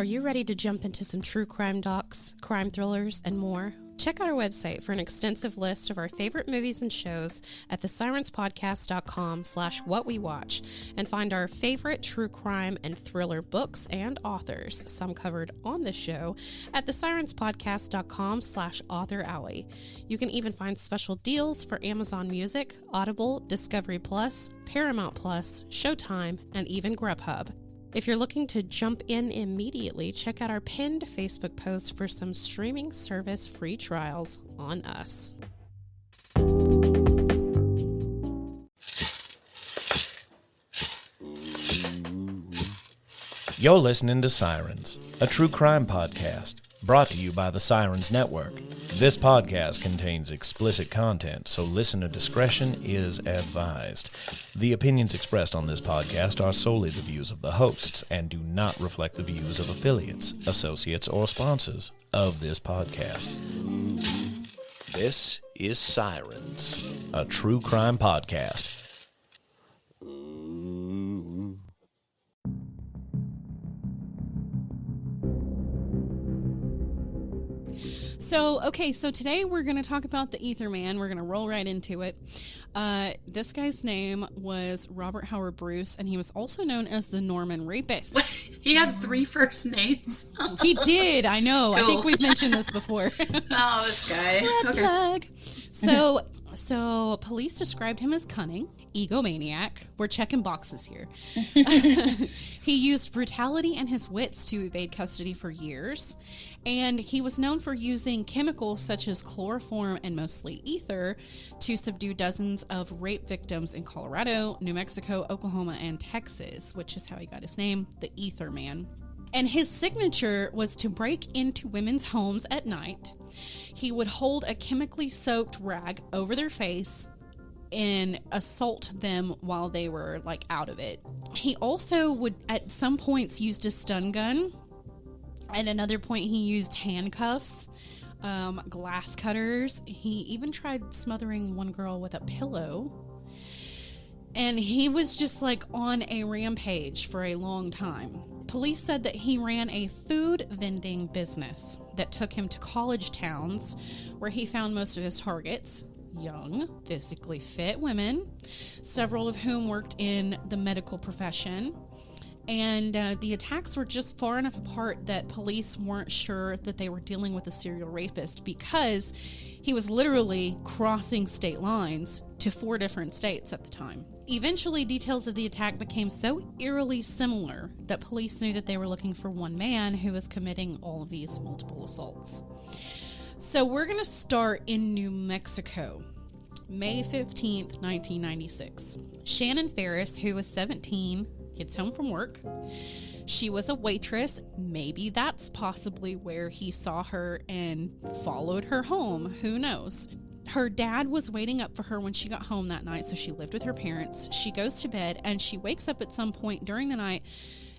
Are you ready to jump into some true crime docs, crime thrillers, and more? Check out our website for an extensive list of our favorite movies and shows at thesirenspodcast.com/whatwewatch and find our favorite true crime and thriller books and authors, some covered on the show, at thesirenspodcast.com/author alley. You can even find special deals for Amazon Music, Audible, Discovery Plus, Paramount Plus, Showtime, and even Grubhub. If you're looking to jump in immediately, check out our pinned Facebook post for some streaming service free trials on us. You're listening to Sirens, a true crime podcast, brought to you by the Sirens Network. This podcast contains explicit content, so listener discretion is advised. The opinions expressed on this podcast are solely the views of the hosts and do not reflect the views of affiliates, associates, or sponsors of this podcast. This is Sirens, a true crime podcast. So today we're going to talk about the Ether Man. We're going to roll right into it. This guy's name was Robert Howard Bruce, and he was also known as the Norman Rapist. What? He had 3 first names? He did, I know. Cool. I think we've mentioned this before. Oh, this guy. Red flag. So police described him as cunning, egomaniac. We're checking boxes here. He used brutality and his wits to evade custody for years. And he was known for using chemicals such as chloroform and mostly ether to subdue dozens of rape victims in Colorado, New Mexico, Oklahoma, and Texas, which is how he got his name, the Ether Man. And his signature was to break into women's homes at night. He would hold a chemically soaked rag over their face and assault them while they were out of it. He also would at some points used a stun gun. At another point, he used handcuffs, glass cutters. He even tried smothering one girl with a pillow. And he was just on a rampage for a long time. Police said that he ran a food vending business that took him to college towns where he found most of his targets. Young, physically fit women, several of whom worked in the medical profession. And the attacks were just far enough apart that police weren't sure that they were dealing with a serial rapist because he was literally crossing state lines to 4 different states at the time. Eventually, details of the attack became so eerily similar that police knew that they were looking for one man who was committing all of these multiple assaults. So we're going to start in New Mexico. May 15th, 1996. Shannon Ferris, who was 17, gets home from work. She was a waitress. Maybe that's possibly where he saw her and followed her home. Who knows? Her dad was waiting up for her when she got home that night, so she lived with her parents. She goes to bed, and she wakes up at some point during the night,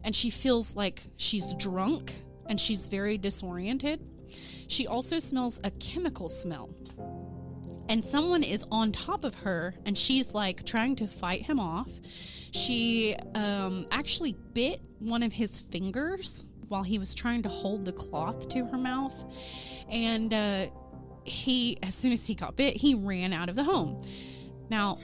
and she feels like she's drunk, and she's very disoriented. She also smells a chemical smell. And someone is on top of her, and she's trying to fight him off. She actually bit one of his fingers while he was trying to hold the cloth to her mouth. And as soon as he got bit, he ran out of the home. Now,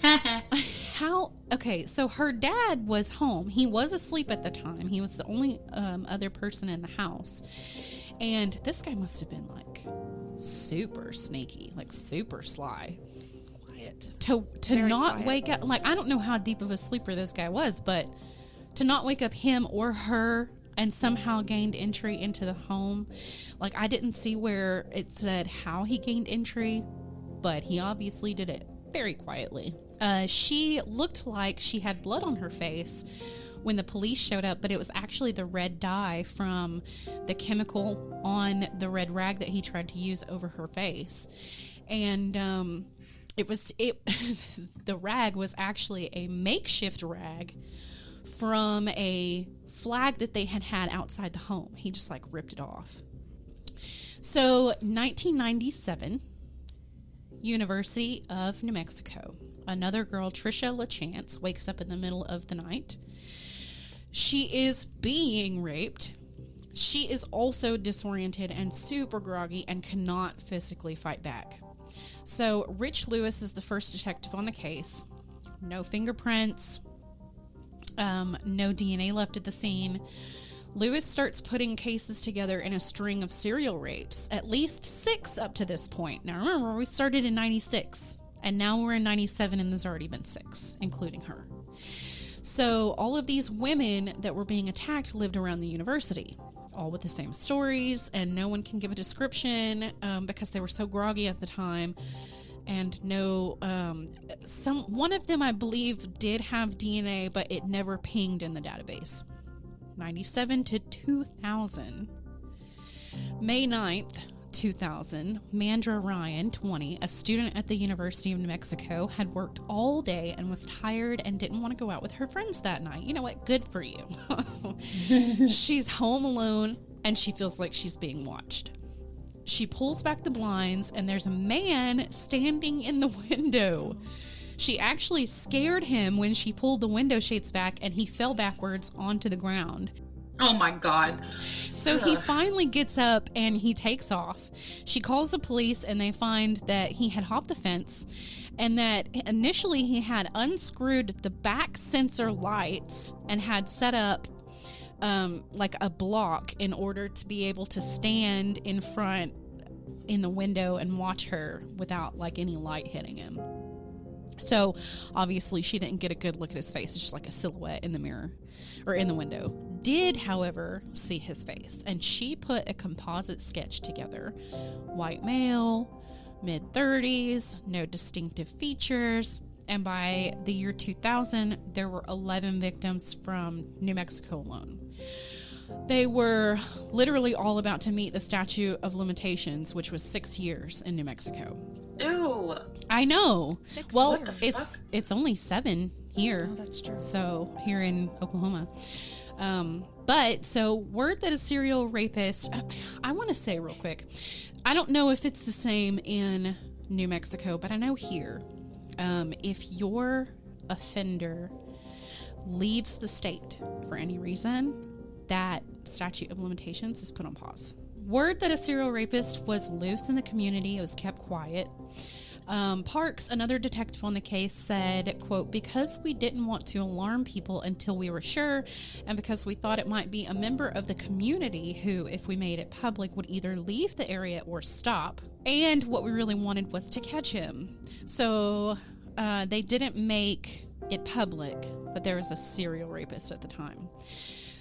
so her dad was home. He was asleep at the time. He was the only other person in the house. And this guy must have been super sneaky, super sly. Quiet. To Very not quiet. wake up, I don't know how deep of a sleeper this guy was, but to not wake up him or her and somehow gained entry into the home. I didn't see where it said how he gained entry, but he obviously did it very quietly. She looked like she had blood on her face when the police showed up, but it was actually the red dye from the chemical on the red rag that he tried to use over her face. And the rag was actually a makeshift rag from a flag that they had outside the home. He just ripped it off. So 1997, University of New Mexico. Another girl, Trisha LaChance, wakes up in the middle of the night. She is being raped She is also disoriented and super groggy and cannot physically fight back. So Rich Lewis is the first detective on the case. No fingerprints, no DNA left at the scene. Lewis starts putting cases together in a string of serial rapes, at least 6 up to this point. Now remember, we started in 96, and now we're in 97, and there's already been 6, including her. So all of these women that were being attacked lived around the university, all with the same stories, and no one can give a description because they were so groggy at the time. And one of them, I believe, did have DNA, but it never pinged in the database. 97 to 2000. May 9th, 2000, Mandra Ryan, 20, a student at the University of New Mexico, had worked all day and was tired and didn't want to go out with her friends that night. You know what? Good for you. She's home alone and she feels like she's being watched. She pulls back the blinds and there's a man standing in the window. She actually scared him when she pulled the window shades back and he fell backwards onto the ground. Oh my God. So he finally gets up and he takes off. She calls the police and they find that he had hopped the fence and that initially he had unscrewed the back sensor lights and had set up like a block in order to be able to stand in front in the window and watch her without like any light hitting him. So obviously she didn't get a good look at his face. It's just like a silhouette in the mirror or in the window. Did, however, see his face, and she put a composite sketch together. White male, mid-30s, no distinctive features, and by the year 2000, there were 11 victims from New Mexico alone. They were literally all about to meet the statute of limitations, which was 6 years in New Mexico. Ew. I know. 6 well, years. it's only 7 here. Oh, that's true. So here in Oklahoma. But so word that a serial rapist, I want to say real quick, I don't know if it's the same in New Mexico, but I know here, if your offender leaves the state for any reason, that statute of limitations is put on pause. Word that a serial rapist was loose in the community, it was kept quiet. Parks, another detective on the case, said, quote, because we didn't want to alarm people until we were sure, and because we thought it might be a member of the community who, if we made it public, would either leave the area or stop. And what we really wanted was to catch him. So they didn't make it public that there was a serial rapist at the time.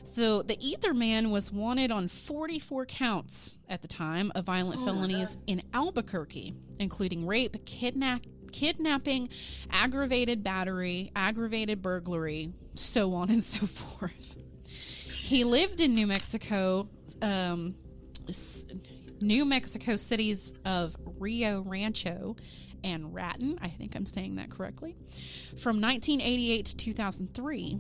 So the Ether Man was wanted on 44 counts at the time of violent felonies in Albuquerque, including rape, kidnapping, aggravated battery, aggravated burglary, so on and so forth. He lived in New Mexico cities of Rio Rancho and Raton, I think I'm saying that correctly, from 1988 to 2003.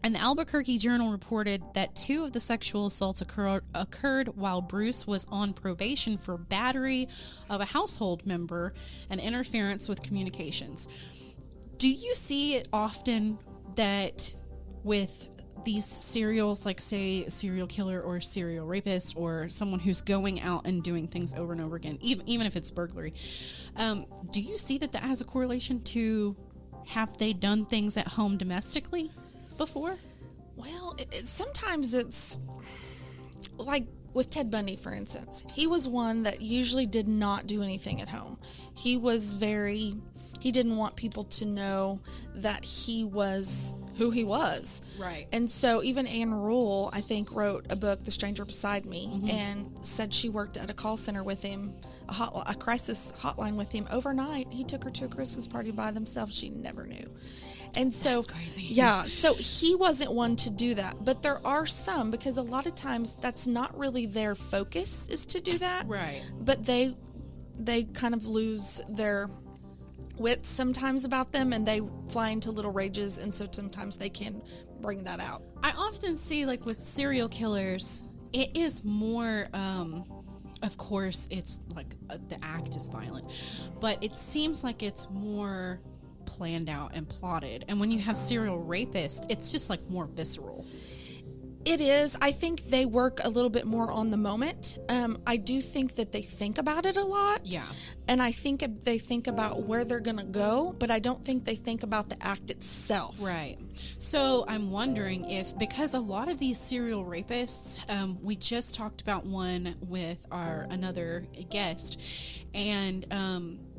And the Albuquerque Journal reported that 2 of the sexual assaults occurred while Bruce was on probation for battery of a household member and interference with communications. Do you see it often that with these serials, like say serial killer or serial rapist or someone who's going out and doing things over and over again, even if it's burglary, do you see that has a correlation to have they done things at home domestically before? Well, sometimes it's like with Ted Bundy, for instance. He was one that usually did not do anything at home. He didn't want people to know that he was who he was. Right. And so even Anne Rule, I think, wrote a book, The Stranger Beside Me, and said she worked at a call center with him, a crisis hotline with him overnight. He took her to a Christmas party by themselves. She never knew. And so, that's crazy. Yeah, so he wasn't one to do that. But there are some, because a lot of times that's not really their focus is to do that. Right. But they kind of lose their wits sometimes about them, and they fly into little rages, and so sometimes they can bring that out. I often see, like with serial killers, it is more, of course, it's like the act is violent, but it seems like it's more planned out and plotted. And when you have serial rapists, it's just like more visceral. It is. I think they work a little bit more on the moment. I do think that they think about it a lot. Yeah. And I think they think about where they're going to go, but I don't think they think about the act itself. Right. So I'm wondering if, because a lot of these serial rapists, we just talked about one with another guest, and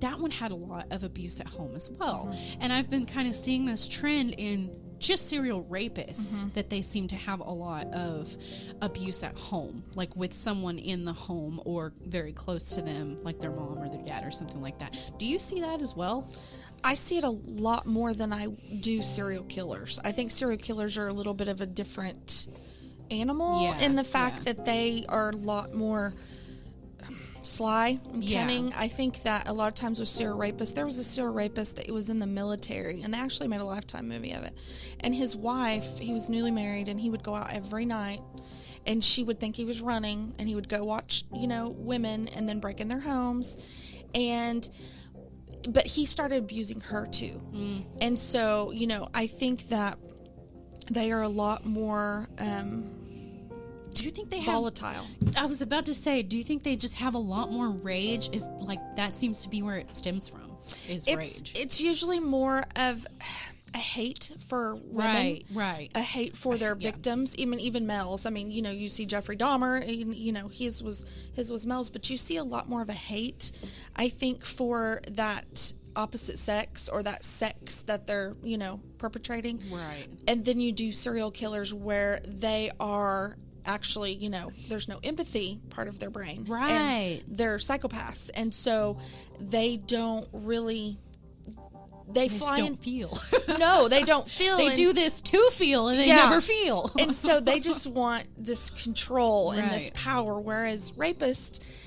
that one had a lot of abuse at home as well. Mm-hmm. And I've been kind of seeing this trend in just serial rapists, that they seem to have a lot of abuse at home, like with someone in the home or very close to them, like their mom or their dad or something like that. Do you see that as well? I see it a lot more than I do serial killers. I think serial killers are a little bit of a different animal in the fact that they are a lot more sly and cunning. I think that a lot of times with serial rapists, there was a serial rapist that was in the military, and they actually made a Lifetime movie of it. And his wife, he was newly married, and he would go out every night, and she would think he was running, and he would go watch, women and then break in their homes. But he started abusing her too. And so, I think that they are a lot more do you think they volatile? I was about to say, do you think they just have a lot more rage? Is like that seems to be where it stems from? Rage? It's usually more of a hate for women, right? A hate for their victims, even males. I mean, you see Jeffrey Dahmer, his was males, but you see a lot more of a hate, I think, for that opposite sex or that sex that they're perpetrating, right? And then you do serial killers where they are actually, there's no empathy part of their brain. Right. And they're psychopaths. And so they don't really, they fly just don't feel. No, they don't feel. They do this to feel and they never feel. And so they just want this control and this power. Whereas rapists,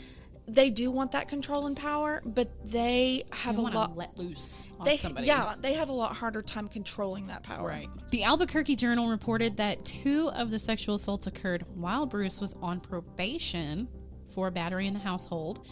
they do want that control and power, but they have a lot let loose on somebody. Yeah, they have a lot harder time controlling that power. Right. The Albuquerque Journal reported that 2 of the sexual assaults occurred while Bruce was on probation for battery in the household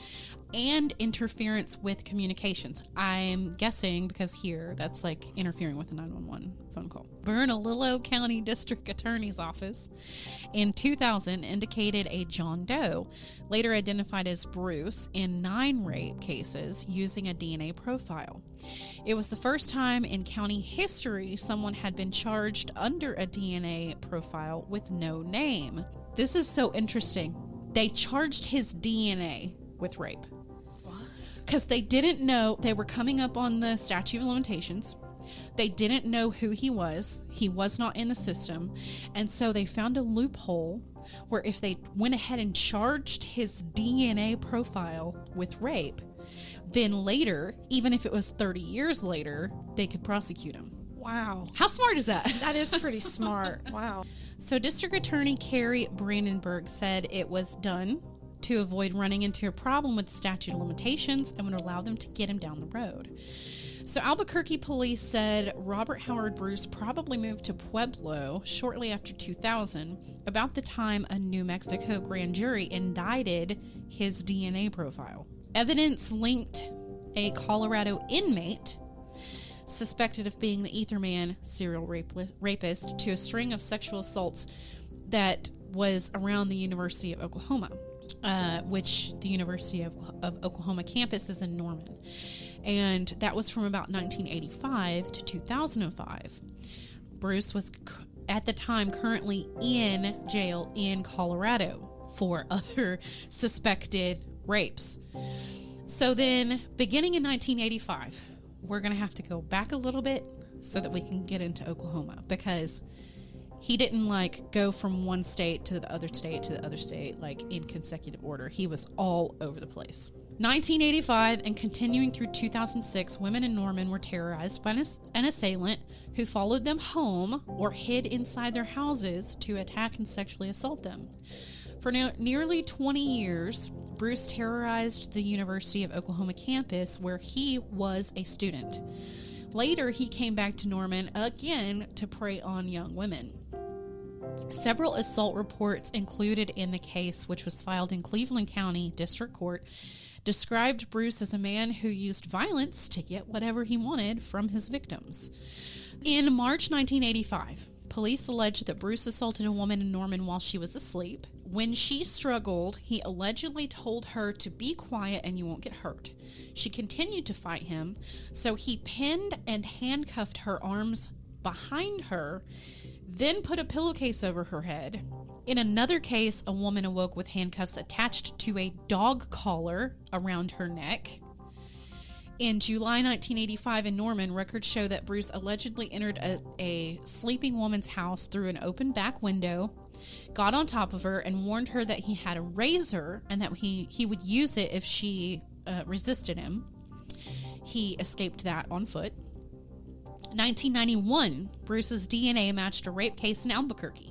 and interference with communications. I'm guessing because here that's like interfering with a 911 phone call. Bernalillo County District Attorney's Office in 2000 indicated a John Doe, later identified as Bruce, in 9 rape cases using a DNA profile. It was the first time in county history someone had been charged under a DNA profile with no name. This is so interesting. They charged his DNA with rape. Because they didn't know, they were coming up on the statute of limitations. They didn't know who he was. He was not in the system. And so they found a loophole where if they went ahead and charged his DNA profile with rape, then later, even if it was 30 years later, they could prosecute him. Wow. How smart is that? That is pretty smart. Wow. So District Attorney Carrie Brandenburg said it was done to avoid running into a problem with the statute of limitations and would allow them to get him down the road. So Albuquerque police said Robert Howard Bruce probably moved to Pueblo shortly after 2000, about the time a New Mexico grand jury indicted his DNA profile. Evidence linked a Colorado inmate suspected of being the Ether Man serial rapist to a string of sexual assaults that was around the University of Oklahoma, which the University of Oklahoma campus is in Norman. And that was from about 1985 to 2005. Bruce was, at the time, currently in jail in Colorado for other suspected rapes. So then, beginning in 1985, we're going to have to go back a little bit so that we can get into Oklahoma, because he didn't go from one state to the other state to the other state in consecutive order. He was all over the place. 1985 and continuing through 2006, women in Norman were terrorized by an assailant who followed them home or hid inside their houses to attack and sexually assault them. For nearly 20 years, Bruce terrorized the University of Oklahoma campus where he was a student. Later, he came back to Norman again to prey on young women. Several assault reports included in the case, which was filed in Cleveland County District Court, described Bruce as a man who used violence to get whatever he wanted from his victims. In March 1985, Police allege that Bruce assaulted a woman in Norman while she was asleep. When she struggled, he allegedly told her to be quiet and you won't get hurt. She continued to fight him, so he pinned and handcuffed her arms behind her, then put a pillowcase over her head. In another case, a woman awoke with handcuffs attached to a dog collar around her neck. In July 1985 in Norman, records show that Bruce allegedly entered a sleeping woman's house through an open back window, got on top of her, and warned her that he had a razor and that he would use it if she resisted him. He escaped that on foot. 1991, Bruce's DNA matched a rape case in Albuquerque.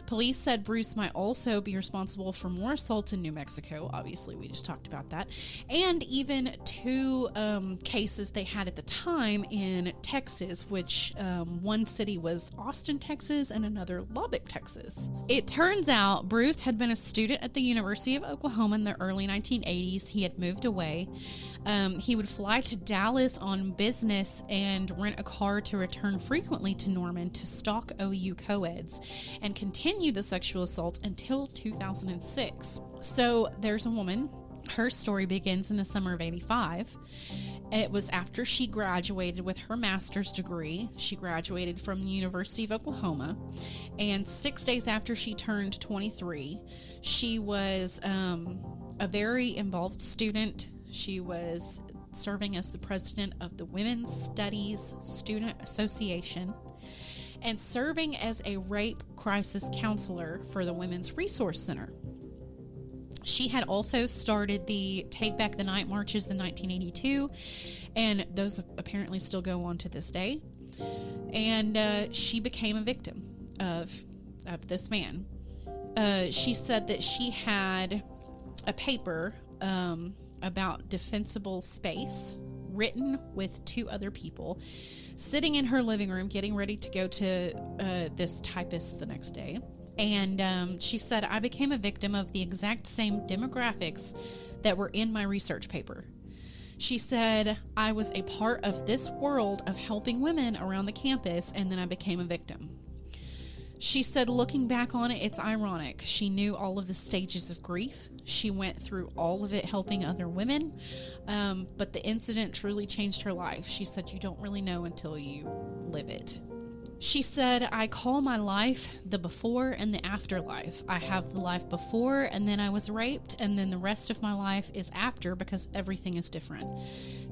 Police said Bruce might also be responsible for more assaults in New Mexico. Obviously, we just talked about that. And even 2 cases they had at the time in Texas, which one city was Austin, Texas, and another Lubbock, Texas. It turns out Bruce had been a student at the University of Oklahoma in the early 1980s. He had moved away. He would fly to Dallas on business and rent a car to return frequently to Norman to stalk OU co-eds and continue the sexual assault until 2006. So there's a woman. Her story begins in the summer of 85. It was after she graduated with her master's degree. She graduated from the University of Oklahoma. And 6 days after she turned 23, she was a very involved student. She was serving as the president of the Women's Studies Student Association and serving as a rape crisis counselor for the Women's Resource Center. She had also started the Take Back the Night marches in 1982, and those apparently still go on to this day. And she became a victim of this man. She said that she had a paper about defensible space written with 2 other people sitting in her living room getting ready to go to this typist the next day. And she said, I became a victim of the exact same demographics that were in my research paper. She said, I was a part of this world of helping women around the campus, and then I became a victim. She said, looking back on it, it's ironic. She knew all of the stages of grief. She went through all of it helping other women, but the incident truly changed her life. She said, you don't really know until you live it. She said, I call my life the before and the afterlife. I have the life before, and then I was raped, and then the rest of my life is after because everything is different.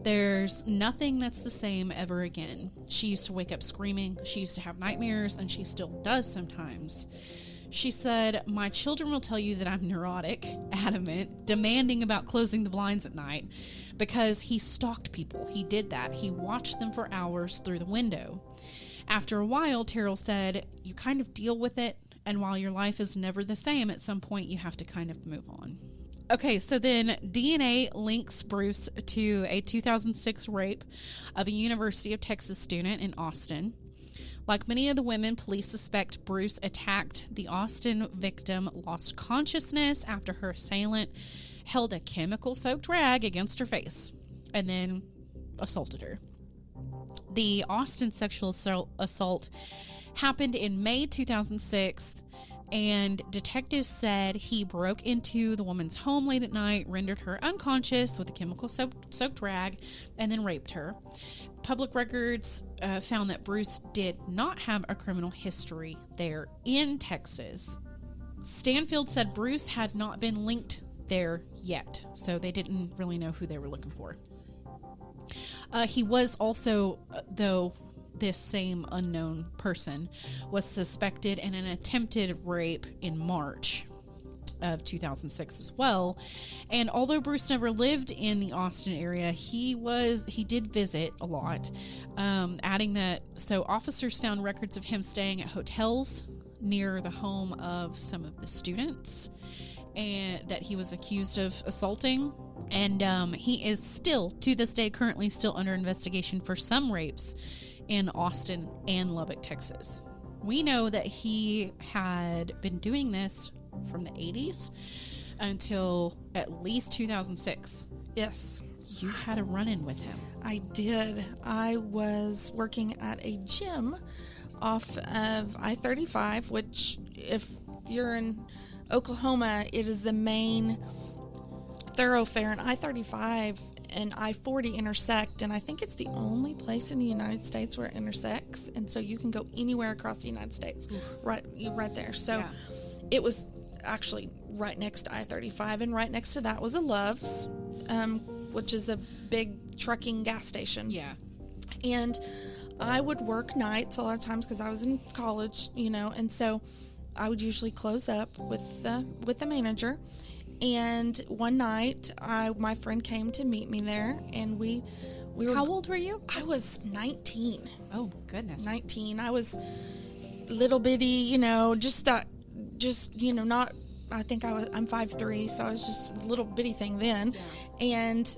There's nothing that's the same ever again. She used to wake up screaming. She used to have nightmares, and she still does sometimes. She said, my children will tell you that I'm neurotic, adamant, demanding about closing the blinds at night because he stalked people. He did that. He watched them for hours through the window. After a while, Terrell said, you kind of deal with it, and while your life is never the same, at some point you have to kind of move on. Okay, so then DNA links Bruce to a 2006 rape of a University of Texas student in Austin. Like many of the women, police suspect Bruce attacked the Austin victim, lost consciousness after her assailant held a chemical-soaked rag against her face, and then assaulted her. The Austin sexual assault happened in May 2006, and detectives said he broke into the woman's home late at night, rendered her unconscious with a chemical-soaked rag, and then raped her. Public records found that Bruce did not have a criminal history there in Texas. Stanfield said Bruce had not been linked there yet, so they didn't really know who they were looking for. He was also, though this same unknown person was suspected in an attempted rape in March of 2006 as well. And although Bruce never lived in the Austin area, he did visit a lot, adding that, so officers found records of him staying at hotels near the home of some of the students and that he was accused of assaulting. And he is still, to this day, currently still under investigation for some rapes in Austin and Lubbock, Texas. We know that he had been doing this from the 80s until at least 2006. Yes. You had a run-in with him. I did. I was working at a gym off of I-35, which if you're in Oklahoma, it is the main thoroughfare, and I-35 and I-40 intersect, and I think it's the only place in the United States where it intersects, and so you can go anywhere across the United States, right there. So it was actually right next to I-35, and right next to that was a Love's, which is a big trucking gas station. Yeah. And I would work nights a lot of times because I was in college, and so I would usually close up with the manager. And one night, my friend came to meet me there, and we were. How old were you? I was 19. Oh, goodness. 19. I was little bitty, not. I think I'm 5'3", so I was just a little bitty thing then, and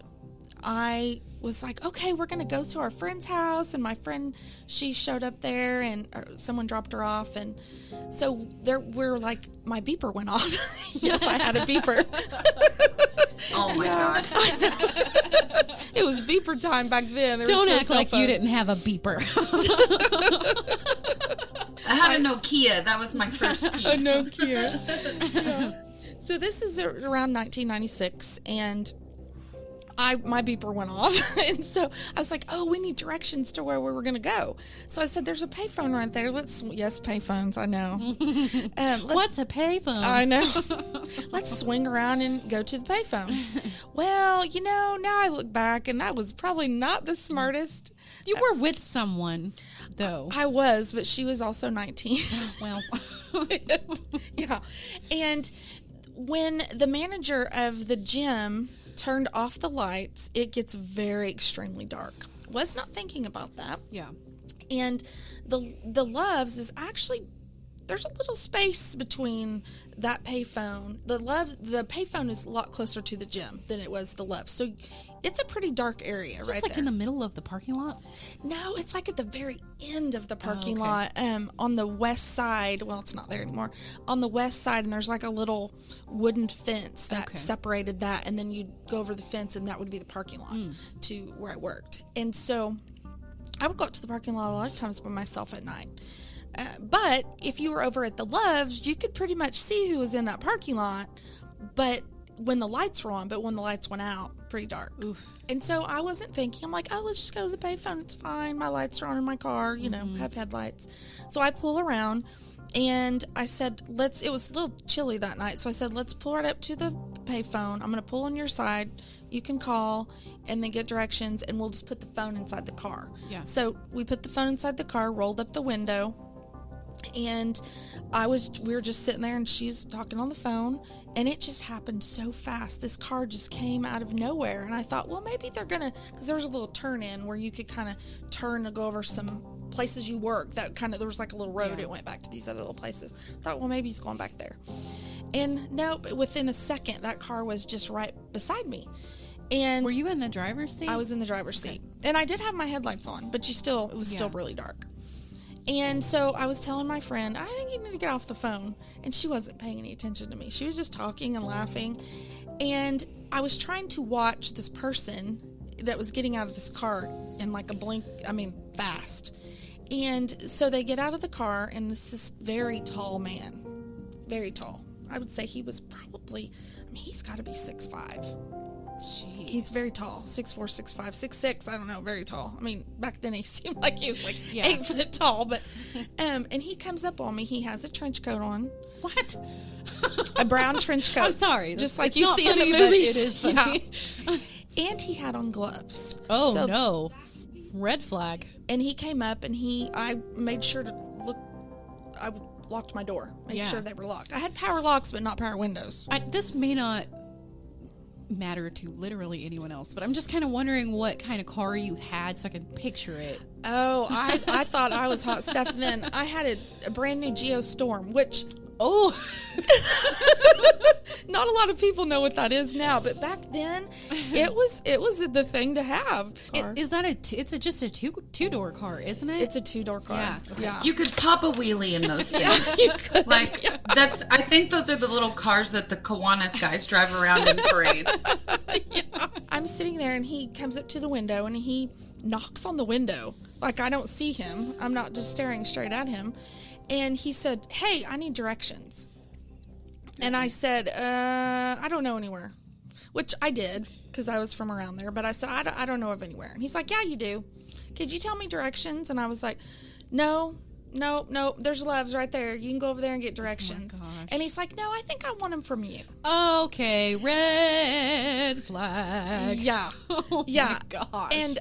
I was like, okay, we're going to go to our friend's house, and my friend, she showed up there, and someone dropped her off, and so we're like, my beeper went off. Yes, I had a beeper. Oh my God. It was beeper time back then. Don't act like you didn't have a beeper. I had a Nokia. That was my first piece. A Nokia. So this is around 1996, and my beeper went off, and so I was like, oh, we need directions to where we were going to go. So I said, there's a payphone right there. Yes, payphones, I know. What's a payphone? I know. Let's swing around and go to the payphone. Well, now I look back, and that was probably not the smartest. You were with someone, though. I was, but she was also 19. Well. Yeah. And when the manager of the gym turned off the lights, it gets very extremely dark. Was not thinking about that. Yeah. And the Love's is actually, there's a little space between that payphone. The payphone is a lot closer to the gym than it was the Love's. So it's a pretty dark area It's right just like there. in the middle of the parking lot? No, it's like at the very end of the parking okay. lot, on the west side. Well, it's not there anymore. On the west side, and there's like a little wooden fence that separated that, and then you'd go over the fence, and that would be the parking lot to where I worked. And so I would go out to the parking lot a lot of times by myself at night. But if you were over at the Love's, you could pretty much see who was in that parking lot, but when the lights were on, but when the lights went out, pretty dark. Oof. And so I wasn't thinking, I'm like, oh, let's just go to the payphone. It's fine. My lights are on in my car, have headlights. So I pull around, and I said, it was a little chilly that night. So I said, let's pull right up to the payphone. I'm going to pull on your side. You can call and then get directions, and we'll just put the phone inside the car. Yeah. So we put the phone inside the car, rolled up the window, and we were just sitting there, and she was talking on the phone, and it just happened so fast. This car just came out of nowhere, and I thought, well, maybe they're gonna, because there was a little turn in where you could kind of turn to go over some places you work. That kind of, there was like a little road. It went back to these other little places. I thought, well, maybe he's going back there. And nope, within a second, that car was just right beside me. And were you in the driver's seat? I was in the driver's seat, and I did have my headlights on, but it was still really dark. And so I was telling my friend, I think you need to get off the phone. And she wasn't paying any attention to me. She was just talking and laughing. And I was trying to watch this person that was getting out of this car in like a blink, fast. And so they get out of the car, and it's this very tall man. Very tall. I would say he was probably, he's got to be 6'5". Jeez. He's very tall, 6'4", 6'5", 6'6", I don't know, very tall. Back then he seemed like he was like 8 foot tall, but, and he comes up on me. He has a trench coat on. What? A brown trench coat. I'm sorry. Just like you see funny, in the movies. It is funny. Yeah. And he had on gloves. Oh, no. Red flag. And he came up, and I made sure to look, I locked my door, made sure they were locked. I had power locks, but not power windows. This may not matter to literally anyone else, but I'm just kind of wondering what kind of car you had so I can picture it. Oh, I thought I was hot stuff then. I had a brand new Geostorm, which not a lot of people know what that is now, but back then it was the thing to have. Is that it's just a two-door car, isn't it? It's a 2-door car. Yeah. Okay. Yeah. You could pop a wheelie in those things. You could. I think those are the little cars that the Kiwanis guys drive around in parades. Yeah. I'm sitting there, and he comes up to the window, and he knocks on the window. Like, I don't see him. I'm not just staring straight at him. And he said, hey, I need directions. And I said, I don't know anywhere, which I did because I was from around there. But I said, I don't know of anywhere. And he's like, yeah, you do. Could you tell me directions? And I was like, no, there's Love's right there. You can go over there and get directions. Oh, and he's like, no, I think I want them from you. Okay, red flag. Yeah. Oh yeah. my gosh. And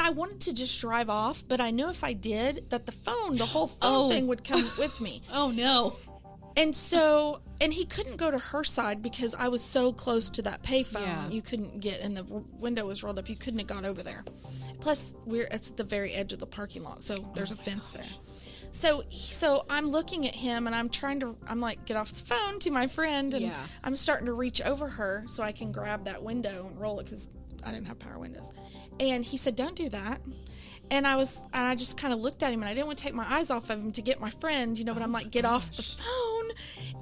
I wanted to just drive off, but I knew if I did, that the whole phone thing would come with me. Oh no. And so, and he couldn't go to her side because I was so close to that payphone. Yeah. You couldn't get, and the window was rolled up. You couldn't have got over there. Plus, it's the very edge of the parking lot, so there's a fence there. So I'm looking at him, and I'm like, get off the phone to my friend, and I'm starting to reach over her so I can grab that window and roll it because I didn't have power windows. And he said, don't do that. And I just kind of looked at him, and I didn't want to take my eyes off of him to get my friend, but I'm like, get off the phone.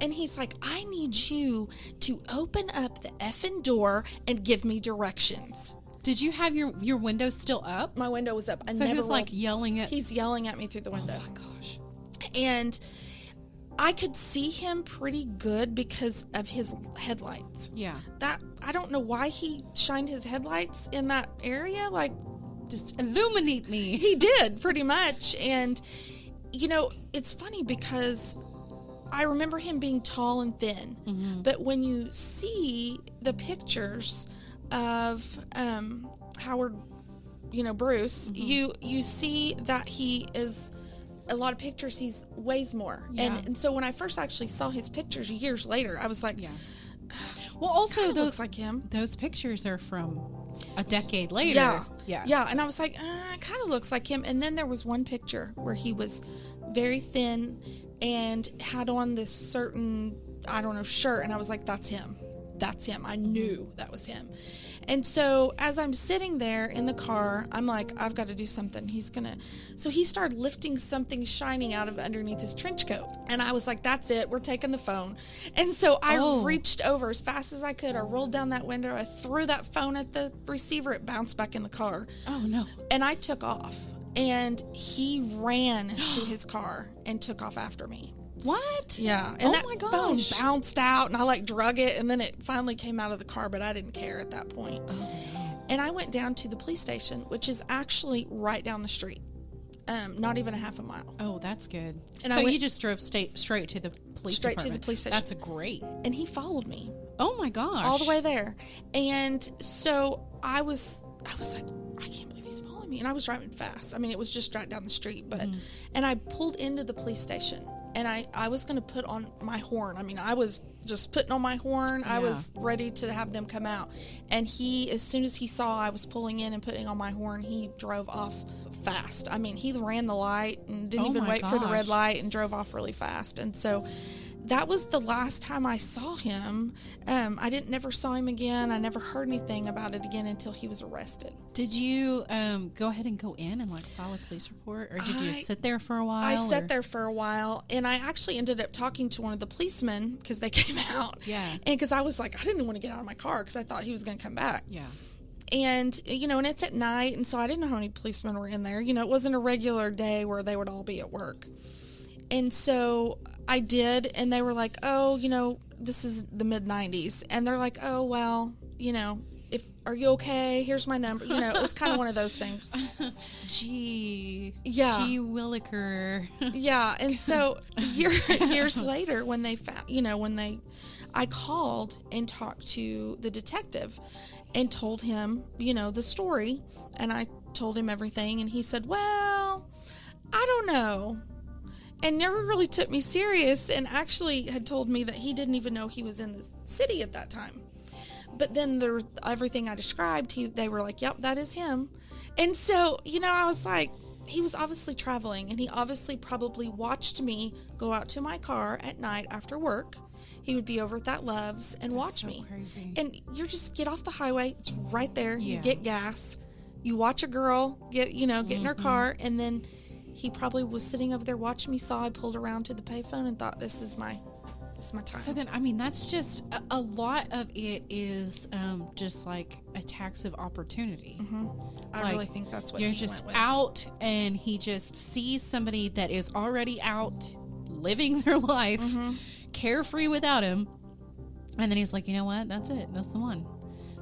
And he's like, I need you to open up the effing door and give me directions. Did you have your window still up? My window was up. So he was like yelling at... He's yelling at me through the window. Oh my gosh. And I could see him pretty good because of his headlights. Yeah. I don't know why he shined his headlights in that area. Like, just illuminate me. He did, pretty much. And, it's funny because I remember him being tall and thin. Mm-hmm. But when you see the pictures of Howard, Bruce, mm-hmm. you see that he is... A lot of pictures, he weighs more. Yeah. And so when I first actually saw his pictures years later, I was like... Yeah. Well, also, those looks like him. Those pictures are from a decade later. Yeah. And I was like, it kind of looks like him. And then there was one picture where he was very thin and had on this certain, shirt. And I was like, that's him. That's him. I knew that was him. And so as I'm sitting there in the car, I'm like, I've got to do something. So he started lifting something shining out of underneath his trench coat. And I was like, that's it. We're taking the phone. And so I reached over as fast as I could. I rolled down that window. I threw that phone at the receiver. It bounced back in the car. Oh, no. And I took off. And he ran to his car and took off after me. What? Yeah. And that phone bounced out, and I drug it, and then it finally came out of the car, but I didn't care at that point. Oh. And I went down to the police station, which is actually right down the street. Not even a half a mile. Oh, that's good. And so you just drove straight to the police straight department. To the police station. That's great. And he followed me. Oh my gosh. All the way there. And so I was like, I can't believe he's following me. And I was driving fast. I mean, it was just right down the street, but and I pulled into the police station. And I was going to put on my horn. I mean, I was just putting on my horn. Yeah. I was ready to have them come out. And as soon as he saw I was pulling in and putting on my horn, he drove off fast. I mean, he ran the light and didn't even wait for the red light and drove off really fast. And so that was the last time I saw him. I never saw him again. I never heard anything about it again until he was arrested. Did you go ahead and go in and file a police report, or did you just sit there for a while? I sat there for a while, and I actually ended up talking to one of the policemen because they came out. Yeah. And because I was like, I didn't want to get out of my car because I thought he was going to come back. Yeah. And, and it's at night, and so I didn't know how many policemen were in there. It wasn't a regular day where they would all be at work. And so I did, and they were like, oh, this is the mid-90s. And they're like, oh, well, are you okay? Here's my number. It was kind of one of those things. Gee Williker. Yeah. And so years later, when they found, I called and talked to the detective and told him, the story. And I told him everything. And he said, well, I don't know. And never really took me serious, and actually had told me that he didn't even know he was in the city at that time. But then everything I described, they were like, yep, that is him. And so, I was like, he was obviously traveling, and he obviously probably watched me go out to my car at night after work. He would be over at that Love's and watch me. Crazy. And you just get off the highway. It's right there. Yeah. You get gas. You watch a girl get in her car, and then he probably was sitting over there watching me, saw I pulled around to the payphone and thought, this is my is my time. So then, I mean, that's just a lot of it is just like attacks of opportunity. I really think that's what you're he just went with. out, and he just sees somebody that is already out living their life, carefree without him, and then he's like, you know what? That's it. That's the one.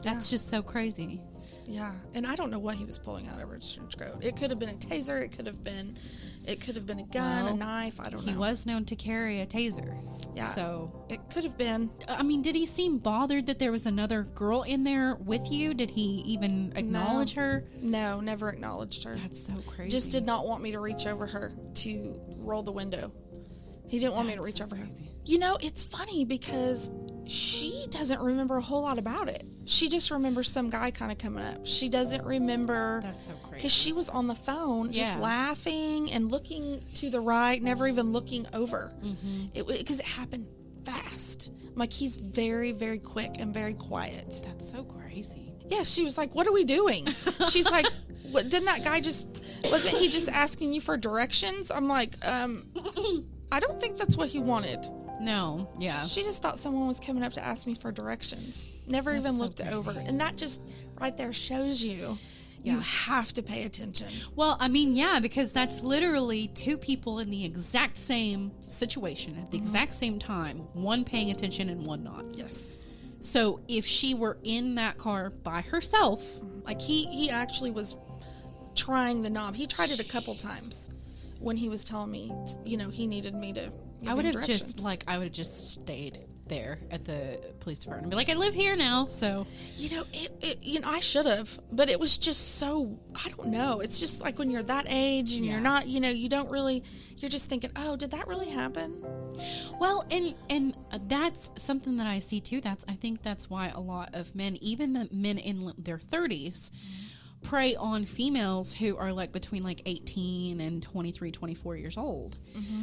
That's just so crazy. Yeah, and I don't know what he was pulling out of his trench coat. It could have been a taser. It could have been a gun, a knife. I don't know. He was known to carry a taser. Yeah. So it could have been. I mean, did he seem bothered that there was another girl in there with you? Did he even acknowledge her? No, never acknowledged her. That's so crazy. Just did not want me to reach over her to roll the window. He didn't want me to reach over her. You know, it's funny because she doesn't remember a whole lot about it. She just remembers some guy kind of coming up. She doesn't remember. That's so crazy. Because she was on the phone just laughing and looking to the right, never even looking over. Because it happened fast. Like, he's very, very quick and very quiet. That's so crazy. Yeah, she was like, what are we doing? She's like, what, didn't that guy wasn't he just asking you for directions? I'm like, I don't think that's what he wanted. No, yeah. She just thought someone was coming up to ask me for directions. Never even looked over. And that just right there shows you have to pay attention. Well, I mean, yeah, because that's literally two people in the exact same situation at the exact same time, one paying attention and one not. Yes. So if she were in that car by herself, like he actually was trying the knob. He tried it a couple times when he was telling me, you know, he needed me to I would have just stayed there at the police department and be like, I live here now, so. You know, I should have, but it was just so, I don't know. It's just like when you're that age and you're not, you know, you don't really, you're just thinking, oh, did that really happen? Well, and that's something that I see too. I think that's why a lot of men, even the men in their 30s, prey on females who are like between like 18 and 23, 24 years old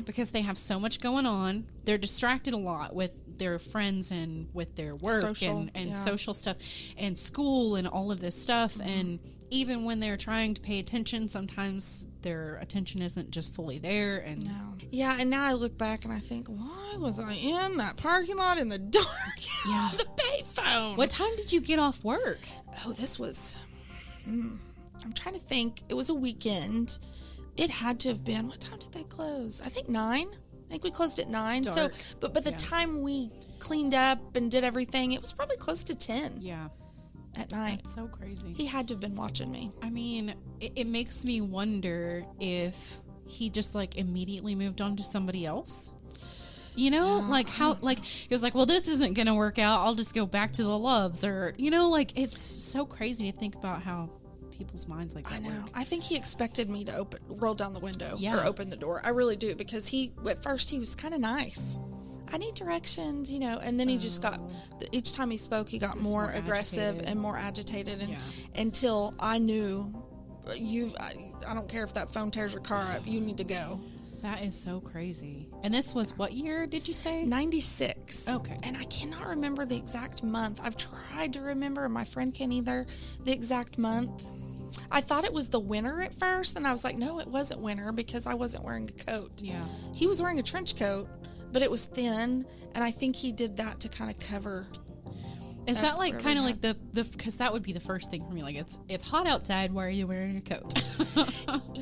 because they have so much going on. They're distracted a lot with their friends and with their work and social stuff and school and all of this stuff. And even when they're trying to pay attention, sometimes their attention isn't just fully there. And yeah, and now I look back and I think, why was I in that parking lot in the dark? Yeah. The payphone. What time did you get off work? Oh, this was... I'm trying to think. It was a weekend. It had to have been, what time did they close? I think 9. I think we closed at 9. Dark. So, but the time we cleaned up and did everything, it was probably close to 10. Yeah. At night. That's so crazy. He had to have been watching me. I mean, it makes me wonder if he just like immediately moved on to somebody else. You know, like how, like, he was like, well, this isn't going to work out. I'll just go back to the Loves, or, you know, like, it's so crazy to think about how people's minds like that work. I think he expected me to roll down the window or open the door. I really do, because at first he was kind of nice. I need directions, you know, and then he just got, each time he spoke, he got more aggressive and more agitated, and until I knew, I don't care if that phone tears your car up, you need to go. That is so crazy. And this was what year did you say? 96. Okay. And I cannot remember the exact month. I've tried to remember, and my friend can't either, the exact month. I thought it was the winter at first, and I was like, no, it wasn't winter because I wasn't wearing a coat. Yeah. He was wearing a trench coat, but it was thin, and I think he did that to kind of cover. Is that like kind of like the because that would be the first thing for me, like it's hot outside, why are you wearing a coat?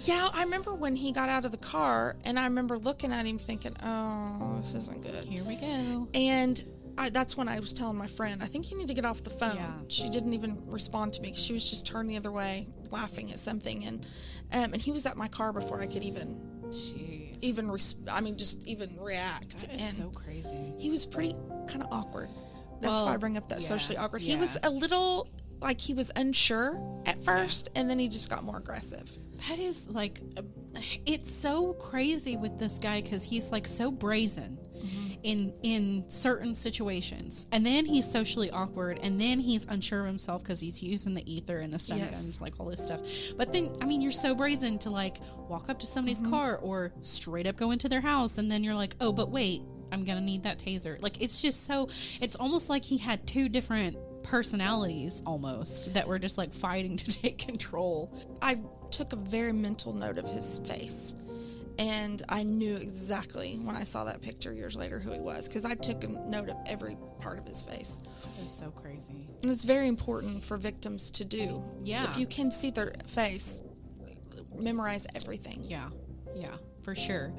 Yeah, I remember when he got out of the car, and I remember looking at him thinking, oh, this isn't good. Here we go. And that's when I was telling my friend, I think you need to get off the phone. Yeah. She didn't even respond to me because she was just turned the other way, laughing at something. And he was at my car before I could even react. That is so crazy. He was pretty kind of awkward. That's why I bring up that socially awkward. He was a little, like, he was unsure at first, and then he just got more aggressive. That is like, it's so crazy with this guy because he's like so brazen in certain situations, and then he's socially awkward, and then he's unsure of himself because he's using the ether and the stun guns, like all this stuff. But then, I mean, you're so brazen to like walk up to somebody's car or straight up go into their house, and then you're like, oh, but wait, I'm gonna need that taser. Like, it's just so, it's almost like he had two different personalities almost that were just like fighting to take control. I took a very mental note of his face, And I knew exactly when I saw that picture years later who he was, because I took a note of every part of his face. That's so crazy. And it's very important for victims to do. Yeah. If you can see their face, memorize everything. Yeah, for sure.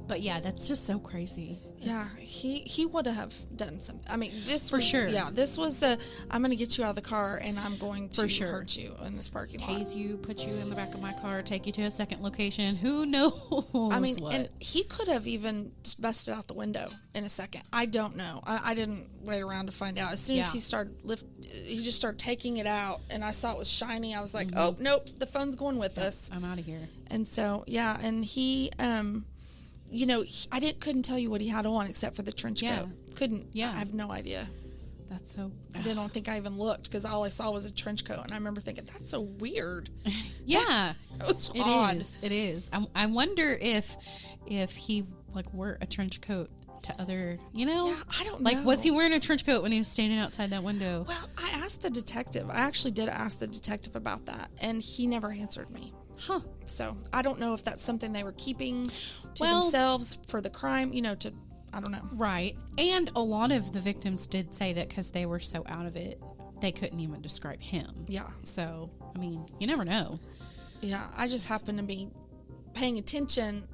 But yeah, that's just so crazy. Yeah, he would have done something. I mean, this For was, sure. Yeah, this was a, I'm going to get you out of the car and I'm going to For sure. hurt you in this parking lot. Tase you, put you in the back of my car, take you to a second location. Who knows? I mean, what? and he could have even just busted out the window in a second. I don't know. I didn't wait around to find out. As soon as he started he just started taking it out, and I saw it was shiny. I was like, oh, nope, the phone's going with us. I'm out of here. And so, yeah, and he, you know, I couldn't tell you what he had on except for the trench coat. Couldn't. Yeah. I have no idea. That's so... I don't think I even looked, because all I saw was a trench coat, and I remember thinking, that's so weird. Yeah. That was odd. It is. I wonder if he, like, wore a trench coat to other, you know? Yeah, I don't know. Like, was he wearing a trench coat when he was standing outside that window? Well, I asked the detective. I actually did ask the detective about that, and he never answered me. Huh. So I don't know if that's something they were keeping to themselves for the crime, you know, to, I don't know. Right. And a lot of the victims did say that because they were so out of it, they couldn't even describe him. Yeah. So, I mean, you never know. Yeah, I just happened to be paying attention,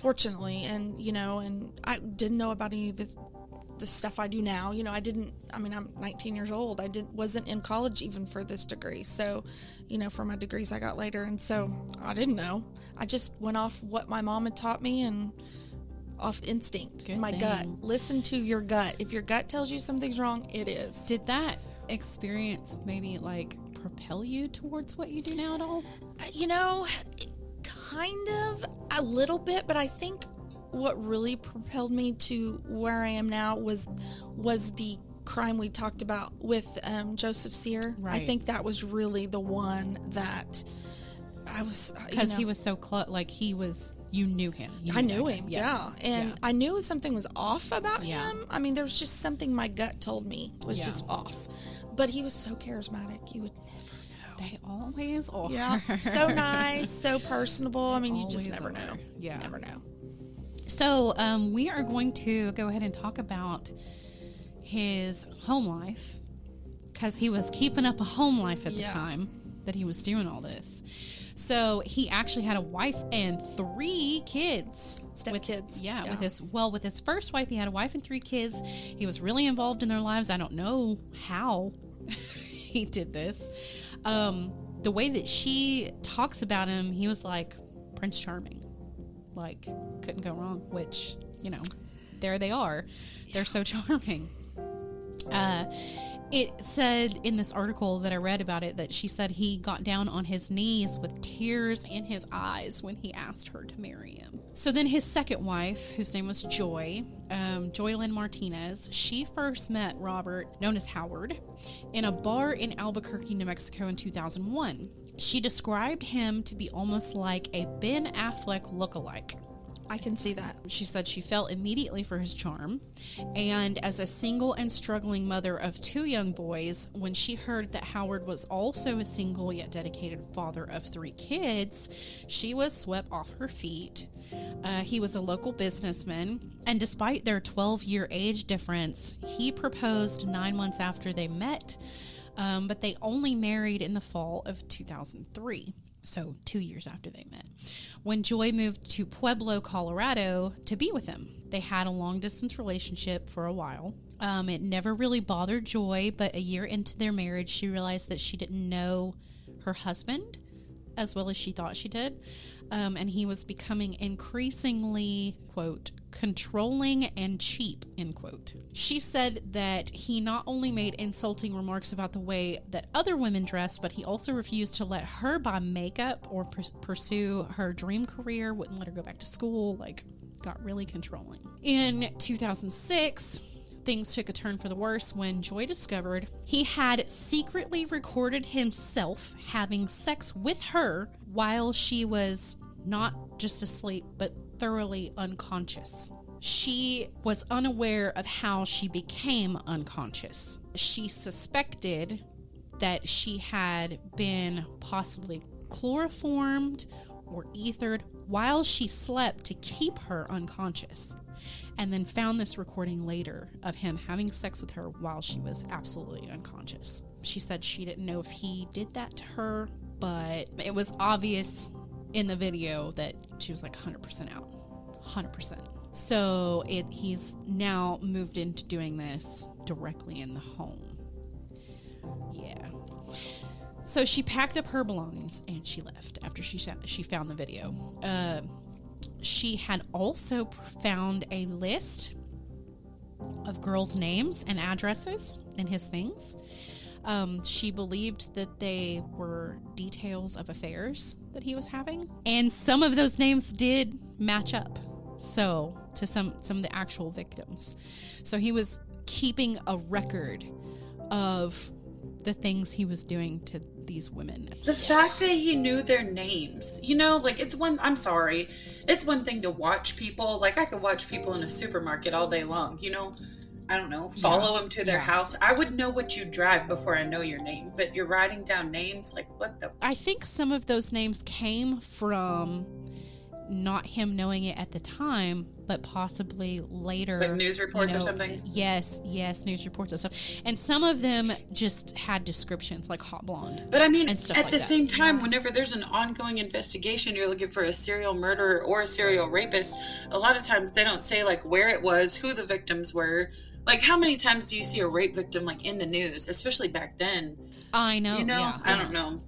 fortunately, and, you know, and I didn't know about any of the stuff I do now. You know, I'm 19 years old. Wasn't in college even for this degree. So, you know, for my degrees I got later. And so I didn't know. I just went off what my mom had taught me and off instinct, gut. Listen to your gut. If your gut tells you something's wrong, it is. Did that experience maybe, like, propel you towards what you do now at all? You know, kind of a little bit, but I think what really propelled me to where I am now was the crime we talked about with Joseph Sear. Right. I think that was really the one that I was, because he was so close. Like, he was, you knew him. I knew him. Yeah. And I knew something was off about him. I mean, there was just something my gut told me was just off. But he was so charismatic. You would never know. They always are. Yeah. So nice, so personable. I mean, you just never know. Yeah. Never know. So we are going to go ahead and talk about his home life, because he was keeping up a home life at the time that he was doing all this. So he actually had a wife and 3 kids. Stepkids. With his first wife, he had a wife and 3 kids. He was really involved in their lives. I don't know how he did this. The way that she talks about him, he was like Prince Charming. Like, couldn't go wrong, which, you know, there they are. They're so charming. It said in this article that I read about it that she said he got down on his knees with tears in his eyes when he asked her to marry him. So then his second wife, whose name was Joy, Joylyn Martinez, she first met Robert, known as Howard, in a bar in Albuquerque, New Mexico in 2001. She described him to be almost like a Ben Affleck lookalike. I can see that. She said she fell immediately for his charm. And as a single and struggling mother of 2 young boys, when she heard that Howard was also a single yet dedicated father of 3 kids, she was swept off her feet. He was a local businessman, and despite their 12-year age difference, he proposed 9 months after they met, but they only married in the fall of 2003. So 2 years after they met, when Joy moved to Pueblo, Colorado to be with him. They had a long-distance relationship for a while. It never really bothered Joy, but a year into their marriage, she realized that she didn't know her husband as well as she thought she did. And he was becoming increasingly, quote, controlling and cheap, end quote. She said that he not only made insulting remarks about the way that other women dressed, but he also refused to let her buy makeup or pursue her dream career, wouldn't let her go back to school, like, got really controlling. In 2006, things took a turn for the worse when Joy discovered he had secretly recorded himself having sex with her while she was not just asleep, but thoroughly unconscious. She was unaware of how she became unconscious. She suspected that she had been possibly chloroformed were ethered while she slept to keep her unconscious, and then found this recording later of him having sex with her while she was absolutely unconscious. She said she didn't know if he did that to her, but it was obvious in the video that she was like 100% out. 100%. So he's now moved into doing this directly in the home. Yeah. So she packed up her belongings and she left after she found the video. She had also found a list of girls' names and addresses in his things. She believed that they were details of affairs that he was having. And some of those names did match up. So to some of the actual victims. So he was keeping a record of the things he was doing to these women. The fact that he knew their names, like it's one thing to watch people. Like I could watch people in a supermarket all day long, I don't know, follow them to their house. I would know what you drive before I know your name, but you're writing down names, like what the? I think some of those names came from not him knowing it at the time, but possibly later. Like news reports or something? Yes, news reports and stuff. And some of them just had descriptions like hot blonde. But I mean, and stuff at like the that. same time, whenever there's an ongoing investigation, you're looking for a serial murderer or a serial rapist, a lot of times they don't say like where it was, who the victims were. Like how many times do you see a rape victim like in the news, especially back then? I know. Yeah. I don't know.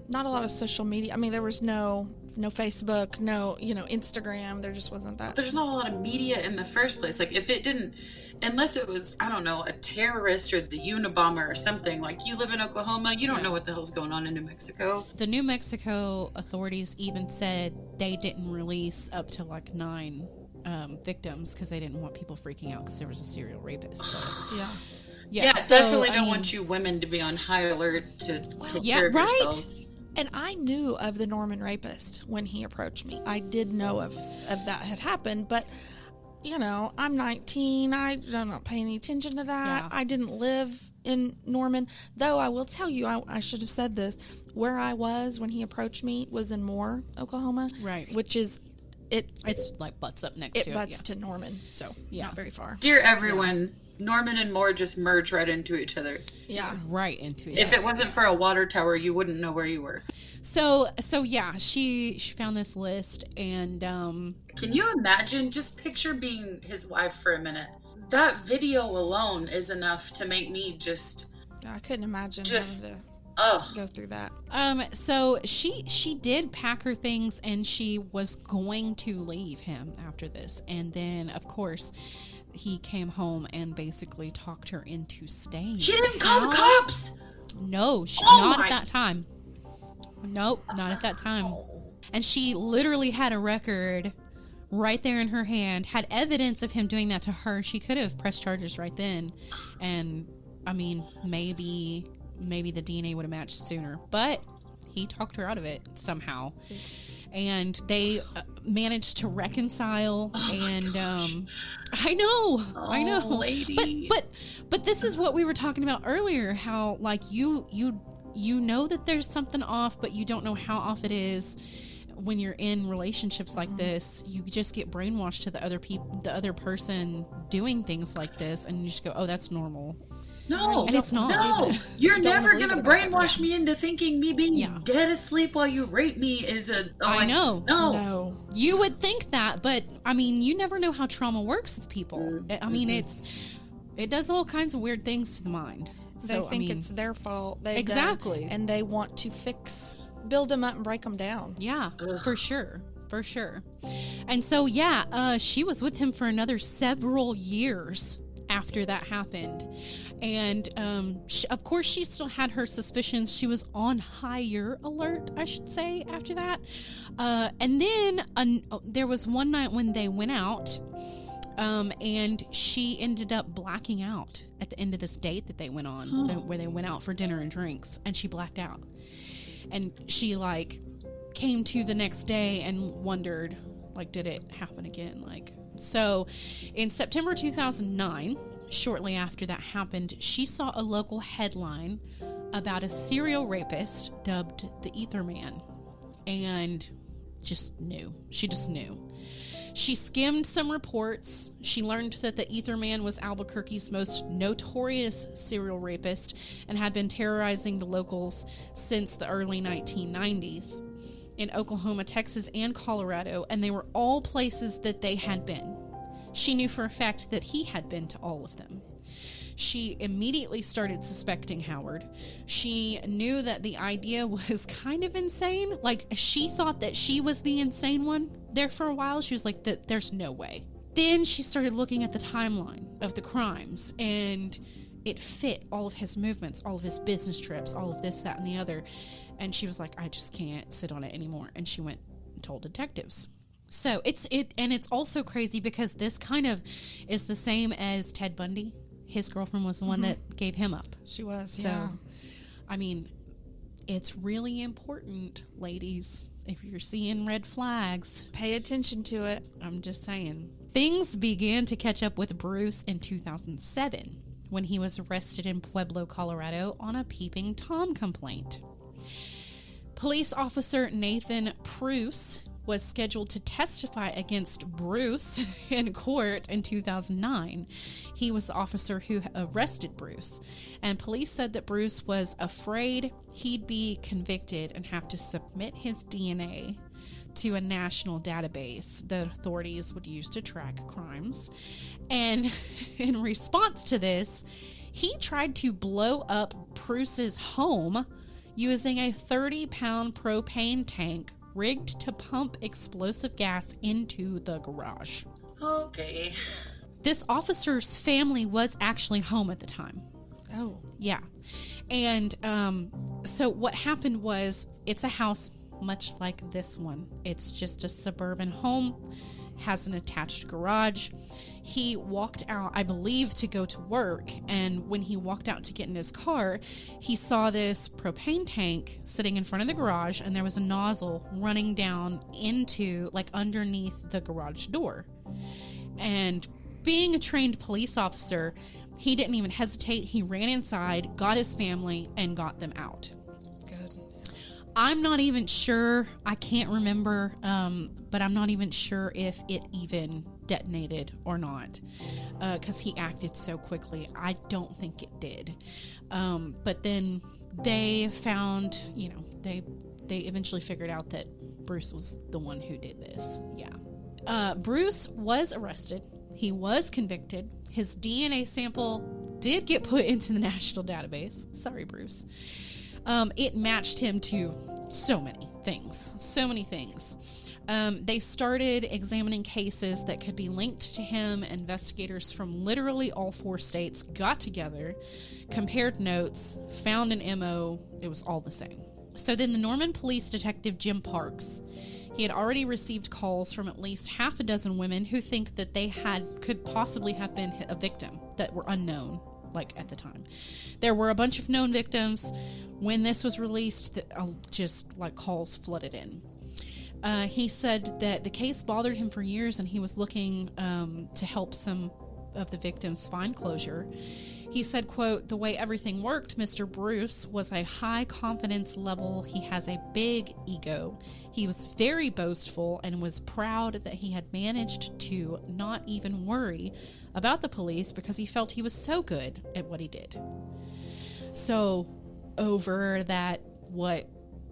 Not a lot of social media. I mean, there was no Facebook, no, Instagram. There just wasn't that. There's not a lot of media in the first place. Like if it didn't, unless it was, I don't know, a terrorist or the Unabomber or something. Like you live in Oklahoma, you don't know what the hell's going on in New Mexico. The New Mexico authorities even said they didn't release up to like 9 victims because they didn't want people freaking out because there was a serial rapist. So. Yeah, so, definitely don't want you women to be on high alert to take care of yourselves. And I knew of the Norman rapist when he approached me. I did know of that had happened, but I'm 19. I don't pay any attention to that. Yeah. I didn't live in Norman, though I will tell you, I should have said this. Where I was when he approached me was in Moore, Oklahoma, right? Which is it's like butts up next to it. It butts to Norman, so not very far. Dear everyone, Norman and Moore just merge right into each other. Yeah, right into each other. If other. it wasn't for a water tower, you wouldn't know where you were. So yeah, she found this list, and can you imagine? Just picture being his wife for a minute. That video alone is enough to make me just. I couldn't imagine having to go through that. So she did pack her things, and she was going to leave him after this, and then of course he came home and basically talked her into staying. She didn't call the cops. No, not at that time. Nope, not at that time. And she literally had a record right there in her hand, had evidence of him doing that to her. She could have pressed charges right then. And, I mean, maybe the DNA would have matched sooner. But he talked her out of it somehow. And they managed to reconcile. And I know. Lady. But this is what we were talking about earlier, how, like, you know that there's something off, but you don't know how off it is. When you're in relationships like this, you just get brainwashed to the other person doing things like this, and you just go, "Oh, that's normal." No, and it's not. No, you're never gonna brainwash me into thinking me being dead asleep while you rape me is a. I know. No, you would think that, but I mean, you never know how trauma works with people. I mean, it does all kinds of weird things to the mind. They think it's their fault. Exactly. And they want to build them up and break them down. Yeah, for sure. And so, she was with him for another several years after that happened. And, of course, she still had her suspicions. She was on higher alert, I should say, after that. And then there was one night when they went out. And she ended up blacking out at the end of this date that they went on, where they went out for dinner and drinks, and she blacked out. And she, came to the next day and wondered, did it happen again? So in September 2009, shortly after that happened, she saw a local headline about a serial rapist dubbed the Ether Man. And just knew. She just knew. She skimmed some reports. She learned that the Ether Man was Albuquerque's most notorious serial rapist and had been terrorizing the locals since the early 1990s in Oklahoma, Texas, and Colorado, and they were all places that they had been. She knew for a fact that he had been to all of them. She immediately started suspecting Howard. She knew that the idea was kind of insane. Like, she thought that she was the insane one there for a while. She was like, there's no way. Then she started looking at the timeline of the crimes, and it fit all of his movements, all of his business trips, all of this, that, and the other. And she was like, I just can't sit on it anymore. And she went and told detectives. So it's also crazy because this kind of is the same as Ted Bundy. His girlfriend was the one that gave him up. She was, so, yeah. I mean, it's really important, ladies, if you're seeing red flags. Pay attention to it. I'm just saying. Things began to catch up with Bruce in 2007 when he was arrested in Pueblo, Colorado on a peeping Tom complaint. Police officer Nathan Pruce was scheduled to testify against Bruce in court in 2009. He was the officer who arrested Bruce, and police said that Bruce was afraid he'd be convicted and have to submit his DNA to a national database that authorities would use to track crimes. And in response to this, he tried to blow up Bruce's home using a 30-pound propane tank rigged to pump explosive gas into the garage. Okay. This officer's family was actually home at the time. Oh. Yeah. And so what happened was, it's a house much like this one. It's just a suburban home, has an attached garage. He walked out, I believe, to go to work, and when he walked out to get in his car, he saw this propane tank sitting in front of the garage, and there was a nozzle running down into, like, underneath the garage door. And being a trained police officer, he didn't even hesitate. He ran inside, got his family, and got them out. Good. I'm not even sure, I can't remember, but I'm not even sure if it even detonated or not, because he acted so quickly. I don't think it did. But then they found, they eventually figured out that Bruce was the one who did this. Yeah. Bruce was arrested. He was convicted. His DNA sample did get put into the national database. Sorry, Bruce. It matched him to so many things. They started examining cases that could be linked to him. Investigators from literally all 4 states got together, compared notes, found an MO. It was all the same. So then the Norman police detective Jim Parks, he had already received calls from at least half a dozen women who think that they could possibly have been a victim that were unknown, like, at the time. There were a bunch of known victims. When this was released, just like calls flooded in. He said that the case bothered him for years, and he was looking to help some of the victims find closure. He said, quote, "The way everything worked, Mr. Bruce was a high confidence level. He has a big ego. He was very boastful and was proud that he had managed to not even worry about the police because he felt he was so good at what he did." So over that,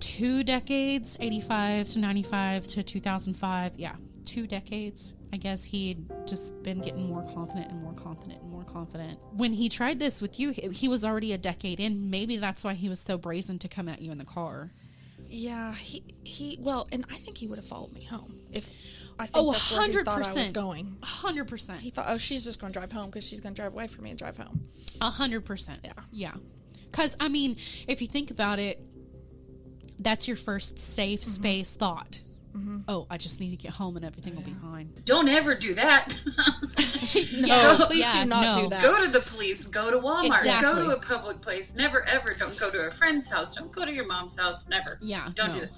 2 decades, 85 to 95 to 2005, 2 decades, I guess he'd just been getting more confident and more confident and more confident. When he tried this with you, he was already a decade in. Maybe that's why he was so brazen to come at you in the car. Yeah, well, and I think he would have followed me home if I think Oh, that's where he 100%. thought I was going. 100%. He thought, oh, she's just going to drive home because she's going to drive away from me and drive home. 100%. Yeah. Because, I mean, if you think about it, that's your first safe space thought. Mm-hmm. Oh, I just need to get home and everything will be fine. Don't ever do that. No, please do not do that. Go to the police. Go to Walmart. Exactly. Go to a public place. Never, ever. Don't go to a friend's house. Don't go to your mom's house. Never. Yeah. Don't do that.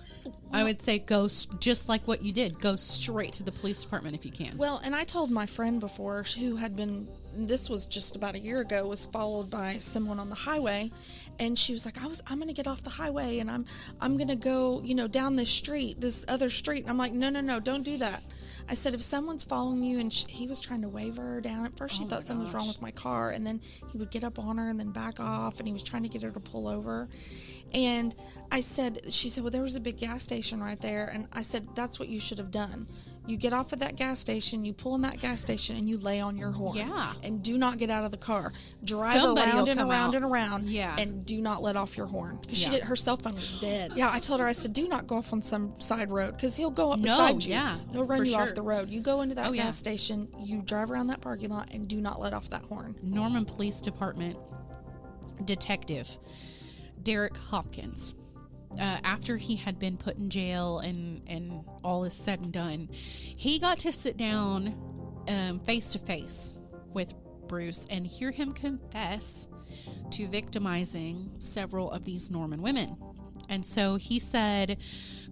I would say go just like what you did. Go straight to the police department if you can. Well, and I told my friend before who had been this was just about a year ago, was followed by someone on the highway, and she was like, I'm going to get off the highway, and I'm going to go, down this other street. And I'm like, no, don't do that. I said, if someone's following you, and he was trying to wave her down. At first she thought something was wrong with my car, and then he would get up on her and then back off, and he was trying to get her to pull over. And she said, well, there was a big gas station right there. And I said, that's what you should have done. You get off at that gas station, you pull in that gas station, and you lay on your horn. Yeah. And do not get out of the car. Drive Somebody around will and come around out. and around. Yeah. And do not let off your horn. Because Yeah. her cell phone was dead. Yeah, I told her, I said, do not go off on some side road, because he'll go up No, beside you. yeah, He'll run for you off sure. the road. You go into that Oh, yeah. gas station, you drive around that parking lot, and do not let off that horn. Norman Police Department Detective Derek Hopkins, after he had been put in jail and all is said and done, he got to sit down face to face with Bruce and hear him confess to victimizing several of these Norman women. And so he said,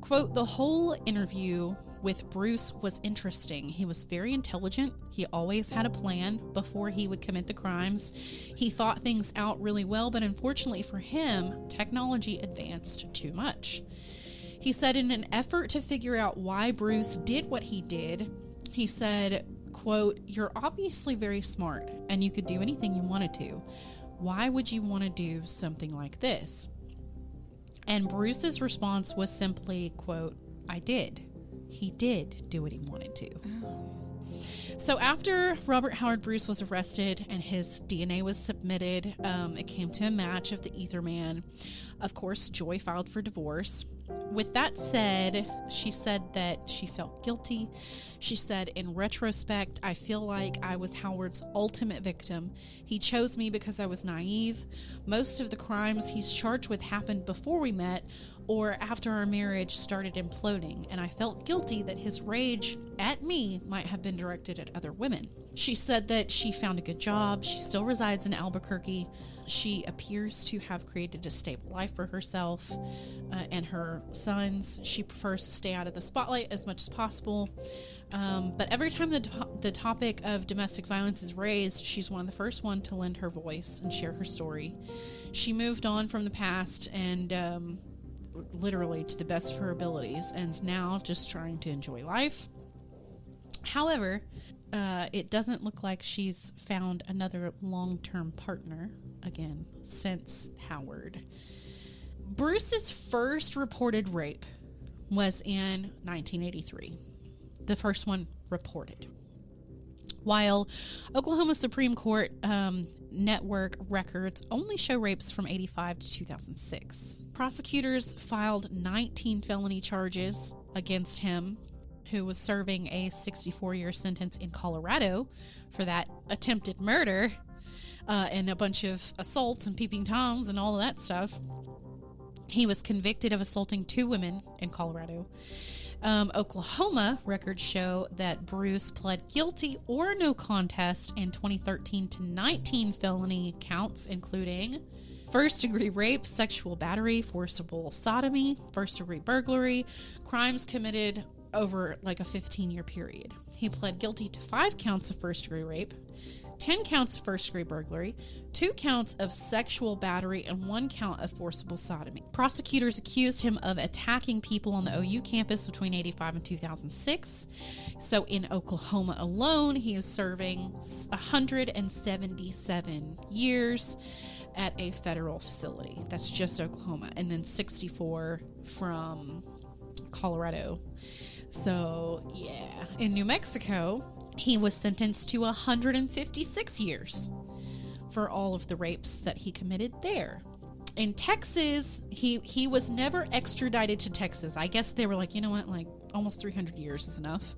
quote, the whole interview with Bruce was interesting. He was very intelligent. He always had a plan before he would commit the crimes. He thought things out really well, but unfortunately for him, technology advanced too much. He said in an effort to figure out why Bruce did what he did, he said, quote, you're obviously very smart and you could do anything you wanted to. Why would you want to do something like this? And Bruce's response was simply, quote, I did. He did do what he wanted to. So after Robert Howard Bruce was arrested and his DNA was submitted, it came to a match of the Ether Man. Of course, Joy filed for divorce. With that said, she said that she felt guilty. She said, in retrospect, I feel like I was Howard's ultimate victim. He chose me because I was naive. Most of the crimes he's charged with happened before we met or after our marriage started imploding, and I felt guilty that his rage at me might have been directed at other women. She said that she found a good job. She still resides in Albuquerque. She appears to have created a stable life for herself and her sons. She prefers to stay out of the spotlight as much as possible. But every time the topic of domestic violence is raised, she's one of the first one to lend her voice and share her story. She moved on from the past and literally to the best of her abilities and is now just trying to enjoy life. However, it doesn't look like she's found another long-term partner again since Howard. Bruce's first reported rape was in 1983. The first one reported. While Oklahoma Supreme Court network records only show rapes from 85 to 2006. Prosecutors filed 19 felony charges against him, who was serving a 64-year sentence in Colorado for that attempted murder and a bunch of assaults and peeping toms and all of that stuff. He was convicted of assaulting 2 women in Colorado. Oklahoma records show that Bruce pled guilty or no contest in 2013 to 19 felony counts, including first-degree rape, sexual battery, forcible sodomy, first-degree burglary, crimes committed over like a 15-year period. He pled guilty to 5 counts of first-degree rape, 10 counts of first-degree burglary, 2 counts of sexual battery, and 1 count of forcible sodomy. Prosecutors accused him of attacking people on the OU campus between 1985 and 2006. So in Oklahoma alone, he is serving 177 years at a federal facility. That's just Oklahoma. And then 64 from Colorado. So, yeah. In New Mexico, he was sentenced to 156 years for all of the rapes that he committed there. In Texas, he was never extradited to Texas. I guess they were like, you know what, like almost 300 years is enough.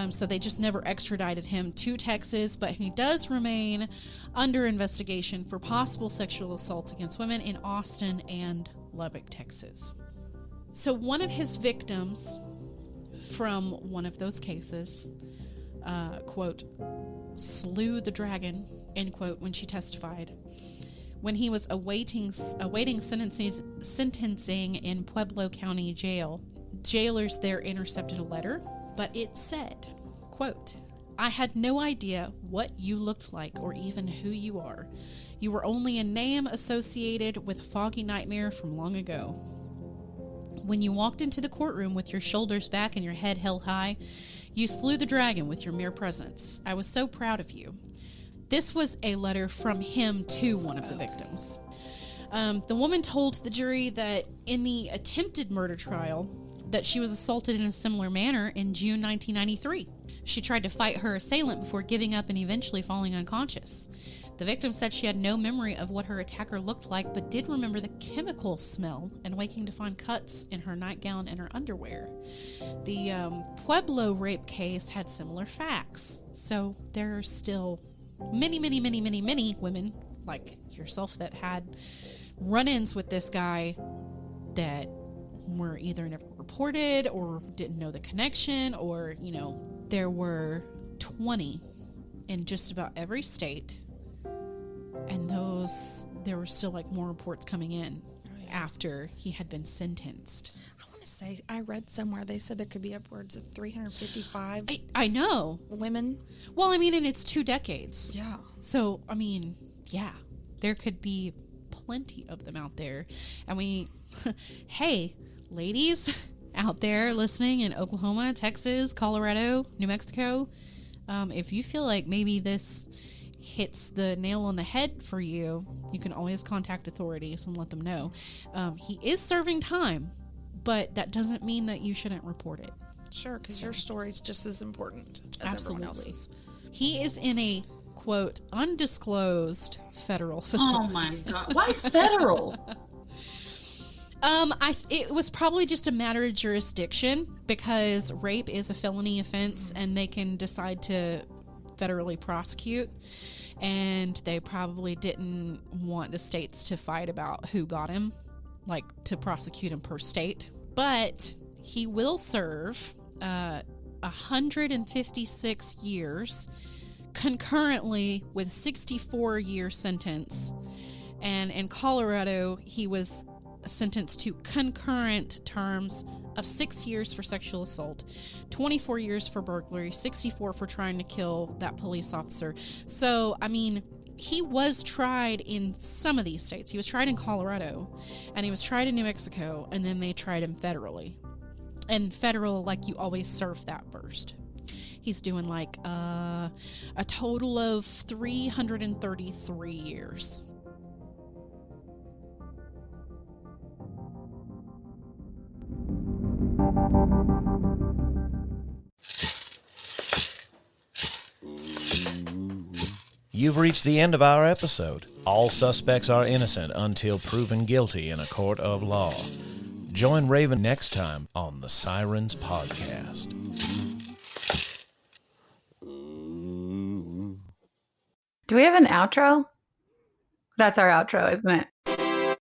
So they just never extradited him to Texas, but he does remain under investigation for possible sexual assaults against women in Austin and Lubbock, Texas. So one of his victims from one of those cases, quote, slew the dragon, end quote, when she testified. When he was awaiting sentencing in Pueblo County Jail, jailers there intercepted a letter, but it said, quote, I had no idea what you looked like or even who you are. You were only a name associated with a foggy nightmare from long ago. When you walked into the courtroom with your shoulders back and your head held high, you slew the dragon with your mere presence. I was so proud of you. This was a letter from him to one of the victims. The woman told the jury that in the attempted murder trial, that she was assaulted in a similar manner in June 1993. She tried to fight her assailant before giving up and eventually falling unconscious. The victim said she had no memory of what her attacker looked like, but did remember the chemical smell and waking to find cuts in her nightgown and her underwear. The Pueblo rape case had similar facts. So there are still many women like yourself that had run-ins with this guy that were either never reported or didn't know the connection, or, there were 20 in just about every state. And there were still more reports coming in after he had been sentenced. I want to say, I read somewhere they said there could be upwards of 355 I know. women. Well, and it's 2 decades. Yeah. So, yeah, there could be plenty of them out there. And hey, ladies out there listening in Oklahoma, Texas, Colorado, New Mexico, if you feel like maybe this hits the nail on the head for you, you can always contact authorities and let them know. He is serving time, but that doesn't mean that you shouldn't report it. Sure, because your story is just as important as everyone else's. He is in a, quote, undisclosed federal facility. Oh my God. Why federal? It was probably just a matter of jurisdiction, because rape is a felony offense and they can decide to federally prosecute, and they probably didn't want the states to fight about who got him, to prosecute him per state. But he will serve 156 years concurrently with 64-year sentence, and in Colorado he was sentenced to concurrent terms of 6 years for sexual assault, 24 years for burglary, 64 for trying to kill that police officer. So, he was tried in some of these states. He was tried in Colorado, and he was tried in New Mexico, and then they tried him federally. And federal, you always serve that first. He's doing a total of 333 years. You've reached the end of our episode. All suspects are innocent until proven guilty in a court of law. Join Raven next time on the Sirens Podcast. Do we have an outro? That's our outro, isn't it?